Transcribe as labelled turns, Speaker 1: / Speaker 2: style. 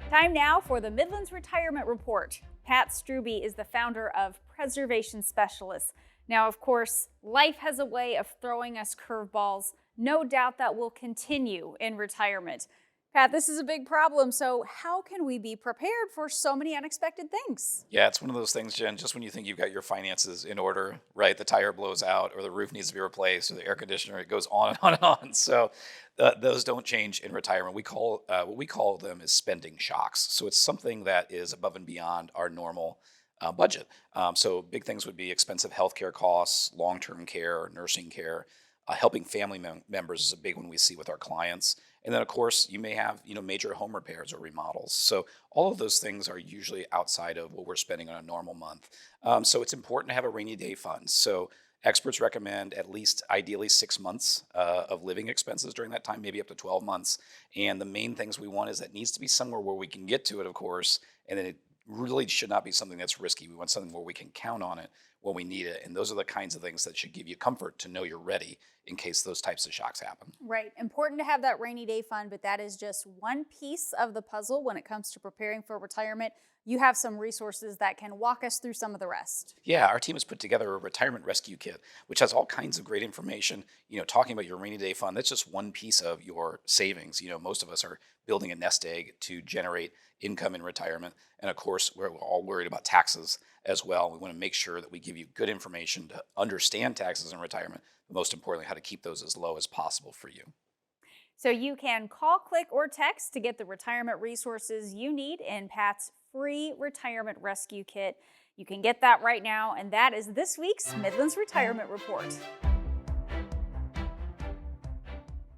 Speaker 1: Time now for the Midlands Retirement Report. Pat Struby is the founder of Preservation Specialists. Now, of course, life has a way of throwing us curveballs. No doubt that will continue in retirement. Pat, this is a big problem, so how can we be prepared for so many unexpected things?
Speaker 2: Yeah, it's one of those things, Jen, just when you think you've got your finances in order, right? The tire blows out or the roof needs to be replaced or the air conditioner, it goes on and on and on. So those don't change in retirement. What we call them is spending shocks. So it's something that is above and beyond our normal budget. So big things would be expensive healthcare costs, long-term care, nursing care, helping family members is a big one we see with our clients. And then, of course, you may have, major home repairs or remodels. So all of those things are usually outside of what we're spending on a normal month. So it's important to have a rainy day fund. So experts recommend at least ideally 6 months of living expenses during that time, maybe up to 12 months. And the main things we want is that it needs to be somewhere where we can get to it, of course, and then it really should not be something that's risky. We want something where we can count on it when we need it. And those are the kinds of things that should give you comfort to know you're ready in case those types of shocks happen.
Speaker 1: Right. Important to have that rainy day fund, but that is just one piece of the puzzle when it comes to preparing for retirement. You have some resources that can walk us through some of the rest.
Speaker 2: Yeah, our team has put together a retirement rescue kit, which has all kinds of great information. Talking about your rainy day fund, that's just one piece of your savings. Most of us are building a nest egg to generate income in retirement. And of course, we're all worried about taxes as well. We want to make sure that we give you good information to understand taxes in retirement, but most importantly, how to keep those as low as possible for you.
Speaker 1: So you can call, click, or text to get the retirement resources you need in Pat's free retirement rescue kit. You can get that right now, and that is this week's Midlands Retirement Report.